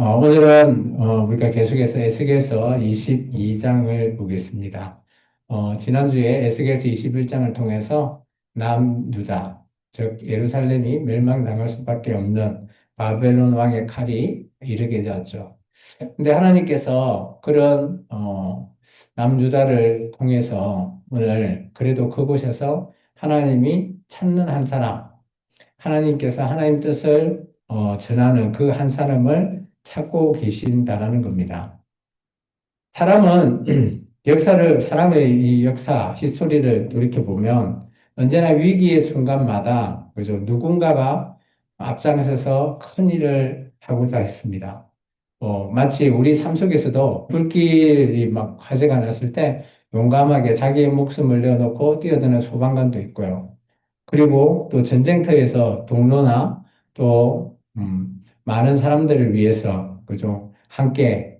오늘은 우리가 계속해서 에스겔서 22장을 보겠습니다. 지난주에 에스겔서 21장을 통해서 남유다, 즉 예루살렘이 멸망당할 수밖에 없는 바벨론 왕의 칼이 이르게 되었죠. 근데 하나님께서 그런 남유다를 통해서 오늘 그래도 그곳에서 하나님이 찾는 한 사람, 하나님께서 하나님 뜻을 전하는 그 한 사람을 찾고 계신다라는 겁니다. 사람은 사람의 이 역사, 히스토리를 돌이켜보면 언제나 위기의 순간마다, 그죠? 누군가가 앞장서서 큰 일을 하고자 했습니다. 마치 우리 삶 속에서도 불길이 막 화재가 났을 때 용감하게 자기의 목숨을 내어놓고 뛰어드는 소방관도 있고요. 그리고 또 전쟁터에서 동료나 또, 많은 사람들을 위해서, 그죠? 함께,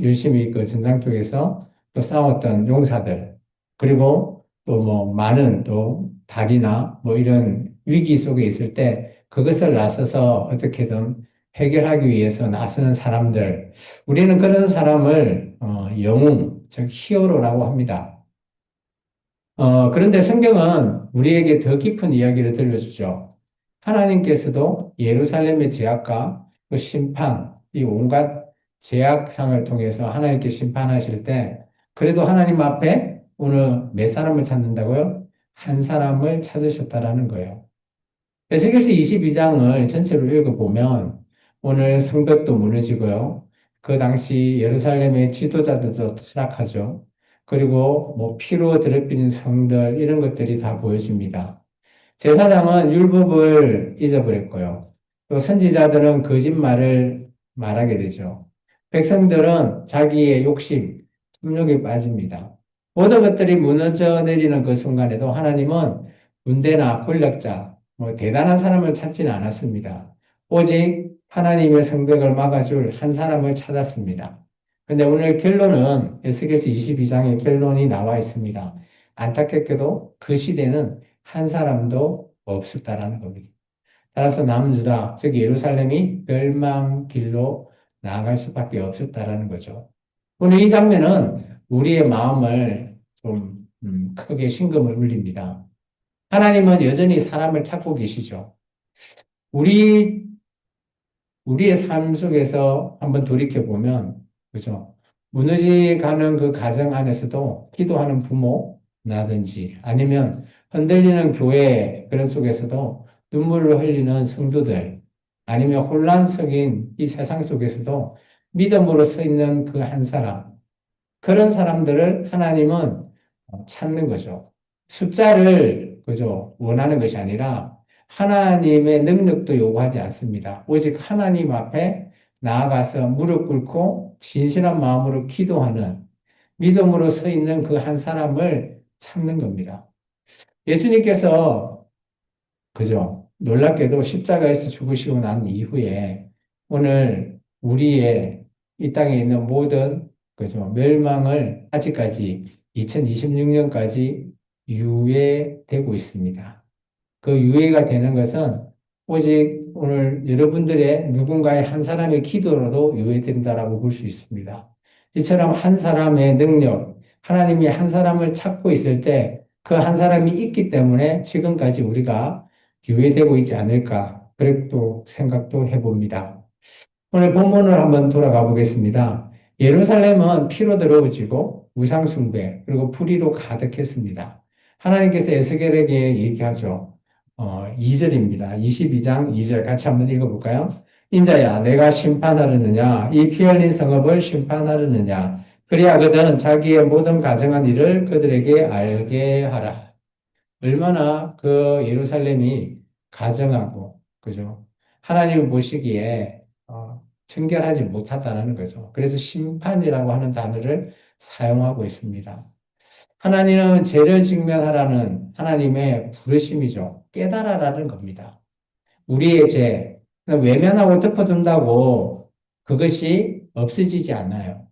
열심히 그 전장터에서 또 싸웠던 용사들, 그리고 또 뭐 많은 또 달이나 뭐 이런 위기 속에 있을 때 그것을 나서서 어떻게든 해결하기 위해서 나서는 사람들, 우리는 그런 사람을, 영웅, 즉 히어로라고 합니다. 그런데 성경은 우리에게 더 깊은 이야기를 들려주죠. 하나님께서도 예루살렘의 죄악과 그 심판, 이 온갖 죄악상을 통해서 하나님께 심판하실 때, 그래도 하나님 앞에 오늘 몇 사람을 찾는다고요? 한 사람을 찾으셨다라는 거예요. 에스겔서 22장을 전체로 읽어보면 오늘 성벽도 무너지고요. 그 당시 예루살렘의 지도자들도 추락하죠. 그리고 뭐 피로 더럽힌 성들 이런 것들이 다 보여집니다. 제사장은 율법을 잊어버렸고요. 또 선지자들은 거짓말을 말하게 되죠. 백성들은 자기의 욕심, 탐욕에 빠집니다. 모든 것들이 무너져 내리는 그 순간에도 하나님은 군대나 권력자, 뭐 대단한 사람을 찾지는 않았습니다. 오직 하나님의 성벽을 막아줄 한 사람을 찾았습니다. 근데 오늘 결론은 에스겔서 22장의 결론이 나와 있습니다. 안타깝게도 그 시대는 한 사람도 없었다라는 겁니다. 따라서 남유다, 즉 예루살렘이 멸망길로 나아갈 수밖에 없었다라는 거죠. 오늘 이 장면은 우리의 마음을 좀 크게 심금을 울립니다. 하나님은 여전히 사람을 찾고 계시죠. 우리, 우리의 삶 속에서 한번 돌이켜보면, 그죠? 무너져가는 그 가정 안에서도 기도하는 부모라든지 아니면 흔들리는 교회 그런 속에서도 눈물을 흘리는 성도들 아니면 혼란적인 이 세상 속에서도 믿음으로 서 있는 그 한 사람, 그런 사람들을 하나님은 찾는 거죠. 숫자를, 그죠, 원하는 것이 아니라 하나님의 능력도 요구하지 않습니다. 오직 하나님 앞에 나아가서 무릎 꿇고 진실한 마음으로 기도하는 믿음으로 서 있는 그 한 사람을 찾는 겁니다. 예수님께서, 그죠, 놀랍게도 십자가에서 죽으시고 난 이후에 오늘 우리의 이 땅에 있는 모든, 그죠, 멸망을 아직까지 2026년까지 유예되고 있습니다. 그 유예가 되는 것은 오직 오늘 여러분들의 누군가의 한 사람의 기도로도 유예된다라고 볼 수 있습니다. 이처럼 한 사람의 능력, 하나님이 한 사람을 찾고 있을 때 그 한 사람이 있기 때문에 지금까지 우리가 유예되고 있지 않을까, 그렇게 또 생각도 해봅니다. 오늘 본문을 한번 돌아가 보겠습니다. 예루살렘은 피로 더러워지고 우상숭배 그리고 불의로 가득했습니다. 하나님께서 에스겔에게 얘기하죠. 2절입니다. 22장 2절 같이 한번 읽어볼까요? 인자야, 내가 심판하려느냐? 이 피 흘린 성읍을 심판하려느냐? 그리하거든 자기의 모든 가정한 일을 그들에게 알게 하라. 얼마나 그 예루살렘이 가정하고, 그죠? 하나님 보시기에, 청결하지 못하다는 거죠. 그래서 심판이라고 하는 단어를 사용하고 있습니다. 하나님은 죄를 직면하라는 하나님의 부르심이죠. 깨달아라는 겁니다. 우리의 죄, 외면하고 덮어둔다고 그것이 없어지지 않아요.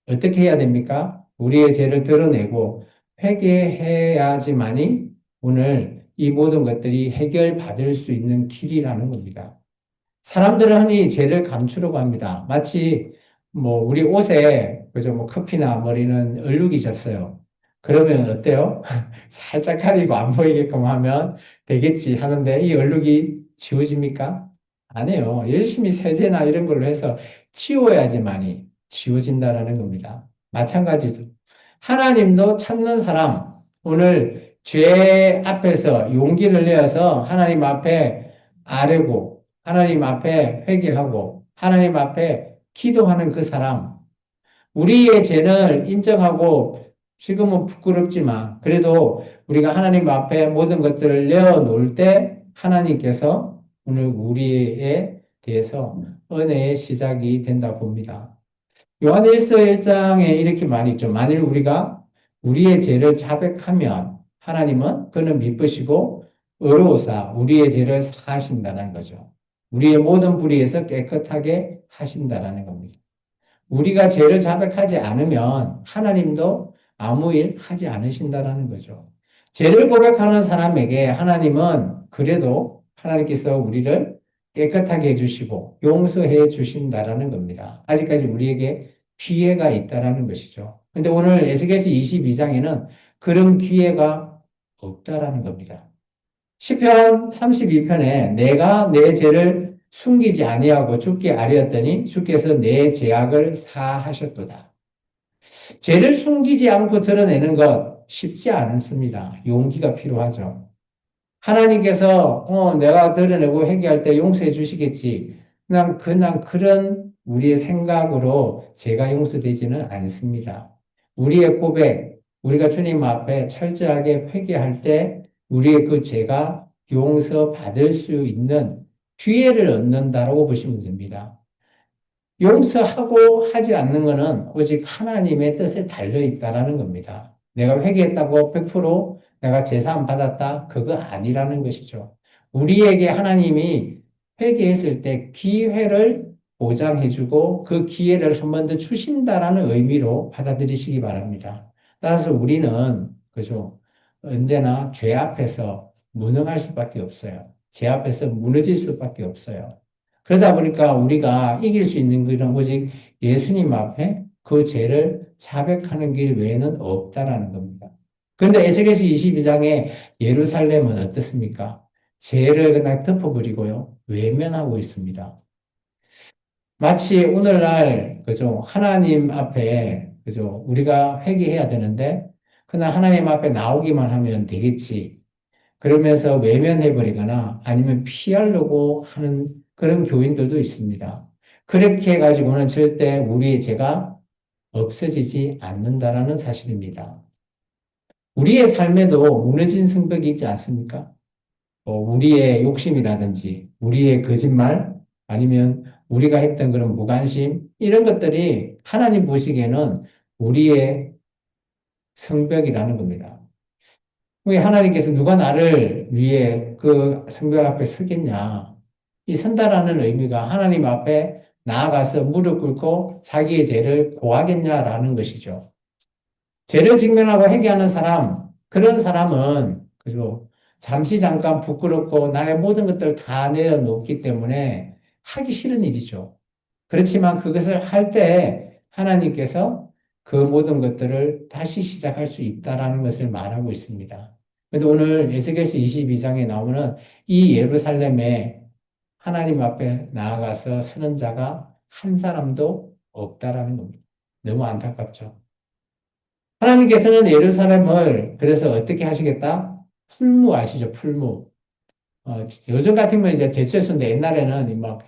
어떻게 해야 됩니까? 우리의 죄를 드러내고 회개해야지만이 오늘 이 모든 것들이 해결받을 수 있는 길이라는 겁니다. 사람들은 흔히 죄를 감추려고 합니다. 마치 뭐 우리 옷에 그죠 뭐 커피나 머리는 얼룩이 졌어요. 그러면 어때요? 살짝 가리고 안 보이게끔 하면 되겠지 하는데 이 얼룩이 지워집니까? 안 해요. 열심히 세제나 이런 걸로 해서 치워야지만이 지워진다라는 겁니다. 마찬가지죠. 하나님도 찾는 사람, 오늘 죄 앞에서 용기를 내어서 하나님 앞에 아뢰고 하나님 앞에 회개하고 하나님 앞에 기도하는 그 사람, 우리의 죄를 인정하고 지금은 부끄럽지만 그래도 우리가 하나님 앞에 모든 것들을 내어놓을 때 하나님께서 오늘 우리에 대해서 은혜의 시작이 된다 봅니다. 요한일서 1장에 이렇게 말이 있죠. 만일 우리가 우리의 죄를 자백하면 하나님은 그는 미쁘시고 의로우사 우리의 죄를 사하신다는 거죠. 우리의 모든 불의에서 깨끗하게 하신다라는 겁니다. 우리가 죄를 자백하지 않으면 하나님도 아무 일 하지 않으신다라는 거죠. 죄를 고백하는 사람에게 하나님은 그래도 하나님께서 우리를 깨끗하게 해주시고 용서해 주신다라는 겁니다. 아직까지 우리에게 기회가 있다라는 것이죠. 근데 오늘 에스겔서 22장에는 그런 기회가 없다라는 겁니다. 시편 32편에 내가 내 죄를 숨기지 아니하고 주께 아뢰었더니 주께서 내 죄악을 사하셨도다. 죄를 숨기지 않고 드러내는 것 쉽지 않습니다. 용기가 필요하죠. 하나님께서 내가 드러내고 회개할 때 용서해 주시겠지. 그냥 그런 우리의 생각으로 죄가 용서되지는 않습니다. 우리의 고백, 우리가 주님 앞에 철저하게 회개할 때 우리의 그 죄가 용서받을 수 있는 기회를 얻는다라고 보시면 됩니다. 용서하고 하지 않는 것은 오직 하나님의 뜻에 달려 있다라는 겁니다. 내가 회개했다고 100% 내가 제사함 받았다? 그거 아니라는 것이죠. 우리에게 하나님이 회개했을 때 기회를 보장해주고 그 기회를 한 번 더 주신다라는 의미로 받아들이시기 바랍니다. 따라서 우리는 그죠? 언제나 죄 앞에서 무능할 수밖에 없어요. 죄 앞에서 무너질 수밖에 없어요. 그러다 보니까 우리가 이길 수 있는 길은 오직 예수님 앞에 그 죄를 자백하는 길 외에는 없다라는 겁니다. 그런데 에스겔서 22장에 예루살렘은 어떻습니까? 죄를 그냥 덮어버리고요. 외면하고 있습니다. 마치 오늘날, 그죠? 하나님 앞에, 그죠? 우리가 회개해야 되는데, 그냥 하나님 앞에 나오기만 하면 되겠지. 그러면서 외면해버리거나 아니면 피하려고 하는 그런 교인들도 있습니다. 그렇게 해가지고는 절대 우리의 죄가 없어지지 않는다라는 사실입니다. 우리의 삶에도 무너진 성벽이 있지 않습니까? 우리의 욕심이라든지, 우리의 거짓말, 아니면 우리가 했던 그런 무관심, 이런 것들이 하나님 보시기에는 우리의 성벽이라는 겁니다. 왜 하나님께서 누가 나를 위해 그 성벽 앞에 서겠냐? 이 선다라는 의미가 하나님 앞에 나아가서 무릎 꿇고 자기의 죄를 고하겠냐라는 것이죠. 죄를 직면하고 회개하는 사람, 그런 사람은, 그죠? 잠시 잠깐 부끄럽고 나의 모든 것들을 다 내려놓기 때문에 하기 싫은 일이죠. 그렇지만 그것을 할 때 하나님께서 그 모든 것들을 다시 시작할 수 있다라는 것을 말하고 있습니다. 그런데 오늘 에스겔서 22장에 나오는 이 예루살렘에 하나님 앞에 나아가서 서는 자가 한 사람도 없다라는 겁니다. 너무 안타깝죠. 하나님께서는 예루살렘을 그래서 어떻게 하시겠다? 풀무 아시죠? 풀무. 요즘 같으면 이제 제철소인데 옛날에는 막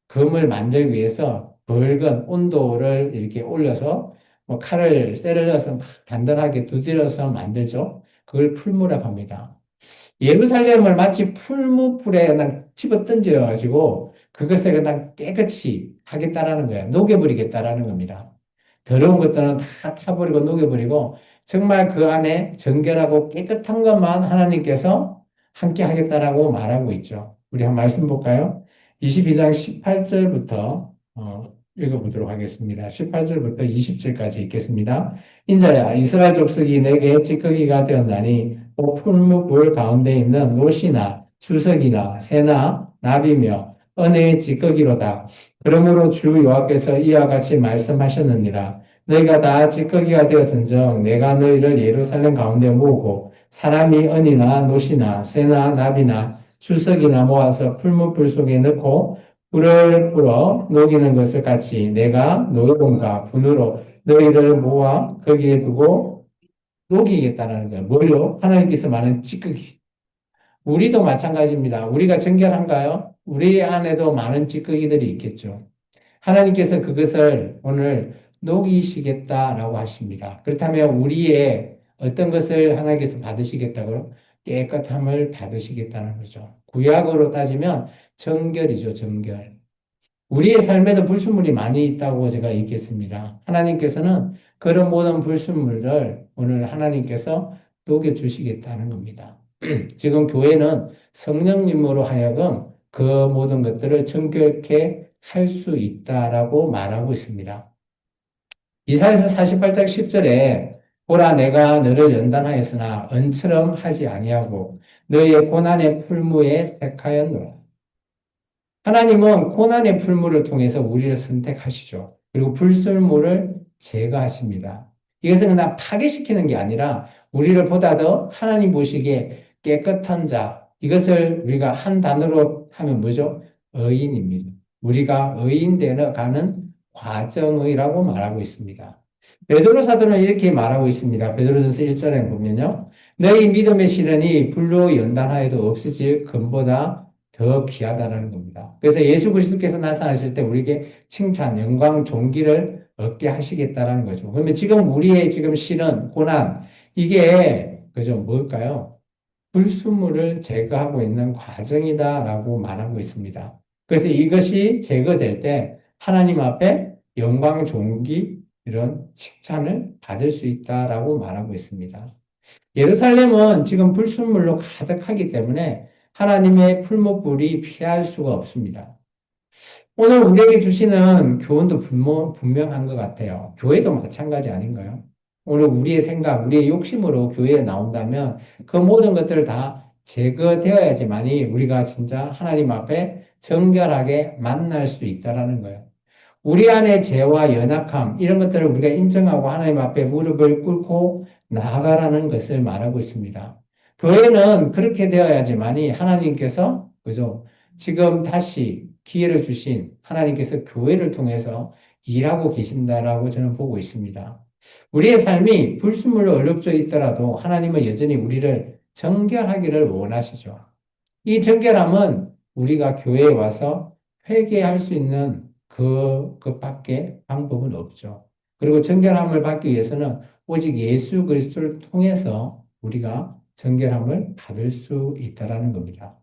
금을 만들기 위해서 붉은 온도를 이렇게 올려서 뭐 칼을 쇠를 넣어서 막 단단하게 두드려서 만들죠. 그걸 풀무라고 합니다. 예루살렘을 마치 풀무불에 그냥 집어 던져가지고 그것을 그냥 깨끗이 하겠다라는 거예요. 녹여버리겠다라는 겁니다. 더러운 것들은 다 타버리고 녹여버리고 정말 그 안에 정결하고 깨끗한 것만 하나님께서 함께 하겠다라고 말하고 있죠. 우리 한 말씀 볼까요? 22장 18절부터 읽어보도록 하겠습니다. 18절부터 20절까지 읽겠습니다. 인자야 이스라엘 족속이 내게 찌꺼기가 되었나니 또 풀무불 가운데 있는 못이나 주석이나 새나 나비며 은혜의 찌꺼기로다. 그러므로 주 여호와께서 이와 같이 말씀하셨느니라. 너희가 다 찌꺼기가 되었은즉 내가 너희를 예루살렘 가운데 모으고 사람이 은이나 노시나 쇠나 나비나 주석이나 모아서 풀무불 속에 넣고 불을 불어 녹이는 것을 같이 내가 노여움과 분으로 너희를 모아 거기에 두고 녹이겠다는 거예요. 뭘로? 하나님께서 말하는 찌꺼기. 우리도 마찬가지입니다. 우리가 정결한가요? 우리 안에도 많은 찌꺼기들이 있겠죠. 하나님께서 그것을 오늘 녹이시겠다라고 하십니다. 그렇다면 우리의 어떤 것을 하나님께서 받으시겠다고요? 깨끗함을 받으시겠다는 거죠. 구약으로 따지면 정결이죠, 정결. 우리의 삶에도 불순물이 많이 있다고 제가 얘기했습니다. 하나님께서는 그런 모든 불순물을 오늘 하나님께서 녹여주시겠다는 겁니다. 지금 교회는 성령님으로 하여금 그 모든 것들을 정결케 할 수 있다라고 말하고 있습니다. 이사야서 48장 10절에 보라 내가 너를 연단하였으나 은처럼 하지 아니하고 너의 고난의 풀무에 택하였노라. 하나님은 고난의 풀무를 통해서 우리를 선택하시죠. 그리고 불순물을 제거하십니다. 이것은 그냥 파괴시키는 게 아니라 우리를 보다 더 하나님 보시기에 깨끗한 자, 이것을 우리가 한 단어로 하면 뭐죠? 의인입니다. 우리가 의인 되어 가는 과정이라고 말하고 있습니다. 베드로 사도는 이렇게 말하고 있습니다. 베드로전서 1절에 보면요. 너희 믿음의 시련이 불로 연단하여도 없어질 금보다 더 귀하다는 겁니다. 그래서 예수 그리스도께서 나타나실 때 우리에게 칭찬, 영광, 존귀를 얻게 하시겠다라는 거죠. 그러면 지금 우리의 지금 시련, 고난, 이게 그죠 뭘까요? 불순물을 제거하고 있는 과정이다라고 말하고 있습니다. 그래서 이것이 제거될 때 하나님 앞에 영광, 존귀, 이런 칭찬을 받을 수 있다라고 말하고 있습니다. 예루살렘은 지금 불순물로 가득하기 때문에 하나님의 풀무불이 피할 수가 없습니다. 오늘 우리에게 주시는 교훈도 분명한 것 같아요. 교회도 마찬가지 아닌가요? 오늘 우리의 생각, 우리의 욕심으로 교회에 나온다면 그 모든 것들을 다 제거되어야지만이 우리가 진짜 하나님 앞에 정결하게 만날 수 있다라는 거예요. 우리 안에 죄와 연약함, 이런 것들을 우리가 인정하고 하나님 앞에 무릎을 꿇고 나아가라는 것을 말하고 있습니다. 교회는 그렇게 되어야지만이 하나님께서, 그죠? 지금 다시 기회를 주신 하나님께서 교회를 통해서 일하고 계신다라고 저는 보고 있습니다. 우리의 삶이 불순물로 얼룩져 있더라도 하나님은 여전히 우리를 정결하기를 원하시죠. 이 정결함은 우리가 교회에 와서 회개할 수 있는 그것밖에 방법은 없죠. 그리고 정결함을 받기 위해서는 오직 예수 그리스도를 통해서 우리가 정결함을 받을 수 있다라는 겁니다.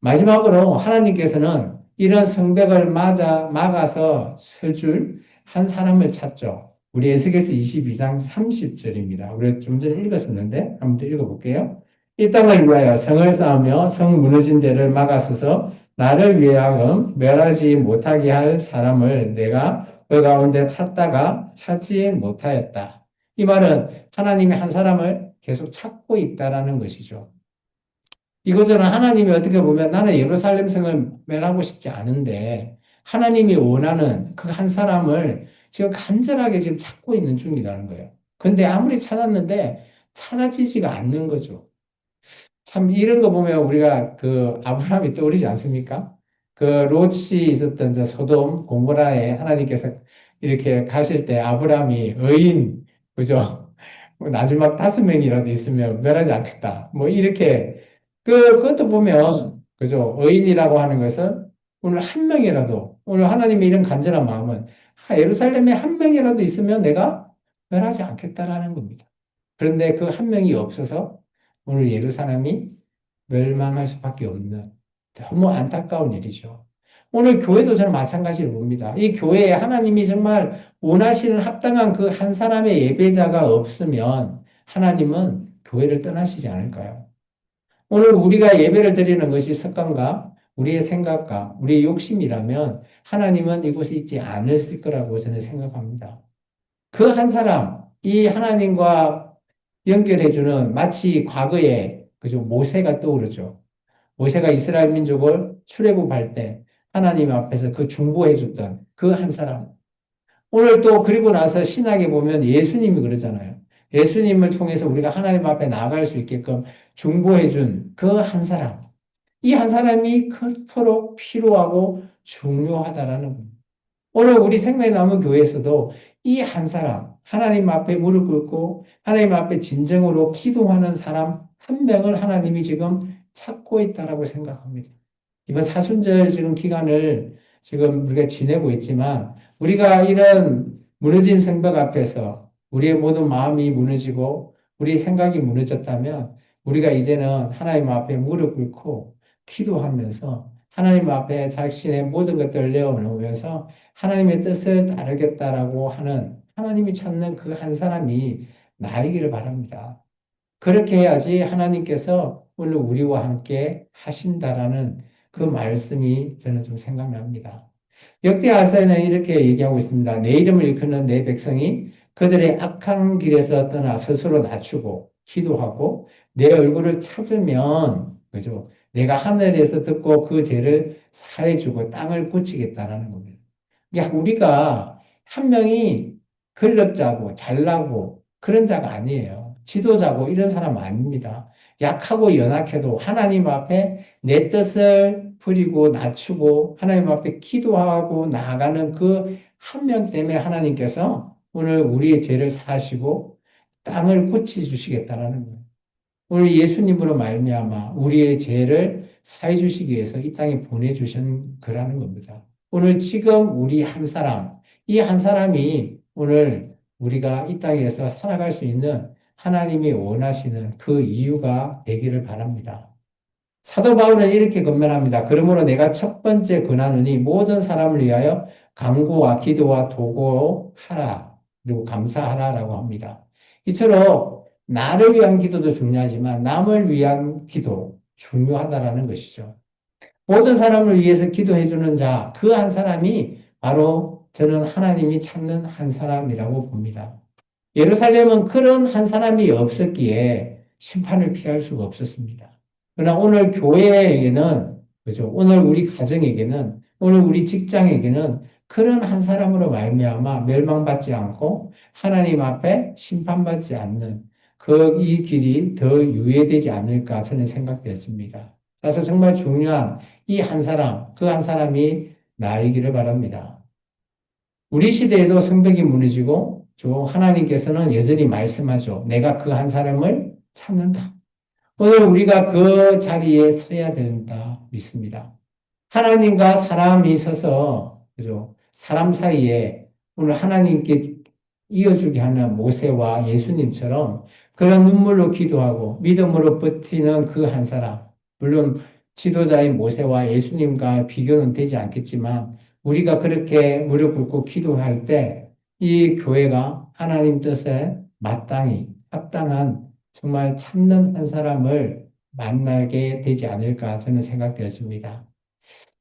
마지막으로 하나님께서는 이런 성벽을 막아서 설 줄 한 사람을 찾죠. 우리 에스겔서 22장 30절입니다. 우리가 좀 전에 읽었었는데 한번 더 읽어볼게요. 이 땅을 위하여 성을 쌓으며 성 무너진 데를 막아서서 나를 위하여 멸하지 못하게 할 사람을 내가 그 가운데 찾다가 찾지 못하였다. 이 말은 하나님이 한 사람을 계속 찾고 있다라는 것이죠. 이거저는 하나님이 어떻게 보면 나는 예루살렘 성을 멸하고 싶지 않은데 하나님이 원하는 그 한 사람을 지금 간절하게 지금 찾고 있는 중이라는 거예요. 근데 아무리 찾았는데 찾아지지가 않는 거죠. 참 이런 거 보면 우리가 그 아브라함이 떠오르지 않습니까? 그 롯이 있었던 저 소돔 고모라에 하나님께서 이렇게 가실 때 아브라함이 의인 그죠? 나중에 막 5명이라도 있으면 멸하지 않겠다. 뭐 이렇게 그것도 보면 그죠? 의인이라고 하는 것은 오늘 한 명이라도 오늘 하나님의 이런 간절한 마음은 예루살렘에 한 명이라도 있으면 내가 멸하지 않겠다라는 겁니다. 그런데 그 한 명이 없어서 오늘 예루살렘이 멸망할 수밖에 없는 너무 안타까운 일이죠. 오늘 교회도 저는 마찬가지로 봅니다. 이 교회에 하나님이 정말 원하시는 합당한 그 한 사람의 예배자가 없으면 하나님은 교회를 떠나시지 않을까요? 오늘 우리가 예배를 드리는 것이 습관과 우리의 생각과 우리의 욕심이라면 하나님은 이곳에 있지 않을 거라고 저는 생각합니다. 그 한 사람, 이 하나님과 연결해주는 마치 과거에 그죠 모세가 떠오르죠. 모세가 이스라엘 민족을 출애굽할 때 하나님 앞에서 그 중보해 줬던 그 한 사람. 오늘 또 그리고 나서 신학에 보면 예수님이 그러잖아요. 예수님을 통해서 우리가 하나님 앞에 나아갈 수 있게끔 중보해 준 그 한 사람. 이 한 사람이 그토록 필요하고 중요하다라는 겁니다. 오늘 우리 생명나무 교회에서도 이 한 사람, 하나님 앞에 무릎 꿇고 하나님 앞에 진정으로 기도하는 사람 한 명을 하나님이 지금 찾고 있다라고 생각합니다. 이번 사순절 지금 기간을 지금 우리가 지내고 있지만 우리가 이런 무너진 생각 앞에서 우리의 모든 마음이 무너지고 우리 생각이 무너졌다면 우리가 이제는 하나님 앞에 무릎 꿇고 기도하면서 하나님 앞에 자신의 모든 것들을 내어놓으면서 하나님의 뜻을 따르겠다라고 하는 하나님이 찾는 그 한 사람이 나이기를 바랍니다. 그렇게 해야지 하나님께서 오늘 우리와 함께 하신다라는 그 말씀이 저는 좀 생각납니다. 역대하서에는 이렇게 얘기하고 있습니다. 내 이름을 일컫는 내 백성이 그들의 악한 길에서 떠나 스스로 낮추고 기도하고 내 얼굴을 찾으면 그죠? 내가 하늘에서 듣고 그 죄를 사해주고 땅을 고치겠다라는 겁니다. 그러니까 우리가 한 명이 권력자고 잘나고 그런 자가 아니에요. 지도자고 이런 사람 아닙니다. 약하고 연약해도 하나님 앞에 내 뜻을 부리고 낮추고 하나님 앞에 기도하고 나아가는 그 한 명 때문에 하나님께서 오늘 우리의 죄를 사하시고 땅을 고치주시겠다라는 거예요. 오늘 예수님으로 말미암아 우리의 죄를 사해 주시기 위해서 이 땅에 보내주신 거라는 겁니다. 오늘 지금 우리 한 사람, 이 한 사람이 오늘 우리가 이 땅에서 살아갈 수 있는 하나님이 원하시는 그 이유가 되기를 바랍니다. 사도 바울은 이렇게 권면합니다. 그러므로 내가 첫 번째 권하노니 모든 사람을 위하여 간구와 기도와 도구하라. 그리고 감사하라라고 합니다. 이처럼 나를 위한 기도도 중요하지만 남을 위한 기도 중요하다라는 것이죠. 모든 사람을 위해서 기도해 주는 자, 그 한 사람이 바로 저는 하나님이 찾는 한 사람이라고 봅니다. 예루살렘은 그런 한 사람이 없었기에 심판을 피할 수가 없었습니다. 그러나 오늘 교회에게는, 그죠? 오늘 우리 가정에게는, 오늘 우리 직장에게는 그런 한 사람으로 말미암아 멸망받지 않고 하나님 앞에 심판받지 않는 그 이 길이 더 유예되지 않을까 저는 생각되었습니다. 그래서 정말 중요한 이 한 사람, 그 한 사람이 나이기를 바랍니다. 우리 시대에도 성벽이 무너지고 하나님께서는 여전히 말씀하죠. 내가 그 한 사람을 찾는다. 오늘 우리가 그 자리에 서야 된다 믿습니다. 하나님과 사람이 서서 그죠? 사람 사이에 오늘 하나님께 이어주게 하는 모세와 예수님처럼 그런 눈물로 기도하고 믿음으로 버티는 그 한 사람. 물론 지도자인 모세와 예수님과 비교는 되지 않겠지만 우리가 그렇게 무릎 꿇고 기도할 때 이 교회가 하나님 뜻에 마땅히 합당한 정말 찾는 한 사람을 만나게 되지 않을까 저는 생각되었습니다.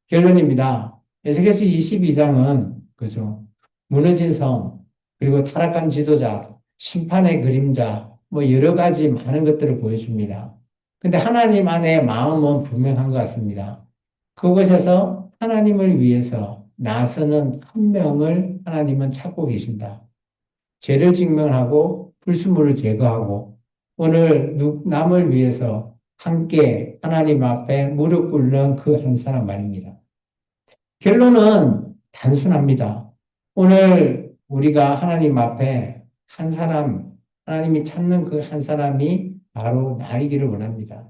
결론입니다. 에스겔서 22장은 그죠? 무너진 성, 그리고 타락한 지도자, 심판의 그림자, 뭐 여러 가지 많은 것들을 보여줍니다. 근데 하나님 안에 마음은 분명한 것 같습니다. 그곳에서 하나님을 위해서 나서는 한 명을 하나님은 찾고 계신다. 죄를 증명하고 불순물을 제거하고 오늘 남을 위해서 함께 하나님 앞에 무릎 꿇는 그 한 사람 말입니다. 결론은 단순합니다. 오늘 우리가 하나님 앞에 한 사람, 하나님이 찾는 그 한 사람이 바로 나이기를 원합니다.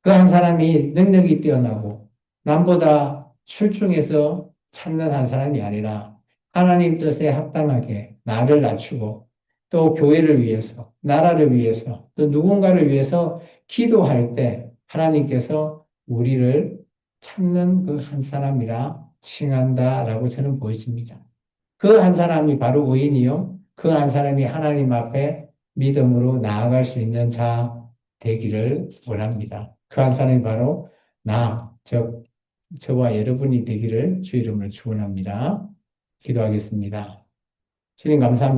그 한 사람이 능력이 뛰어나고 남보다 출중해서 찾는 한 사람이 아니라 하나님 뜻에 합당하게 나를 낮추고 또 교회를 위해서, 나라를 위해서, 또 누군가를 위해서 기도할 때 하나님께서 우리를 찾는 그 한 사람이라 칭한다라고 저는 보여집니다. 그 한 사람이 바로 의인이요. 그 한 사람이 하나님 앞에 믿음으로 나아갈 수 있는 자 되기를 원합니다. 그 한 사람이 바로 저와 여러분이 되기를 주 이름으로 축원합니다. 기도하겠습니다. 주님 감사합니다.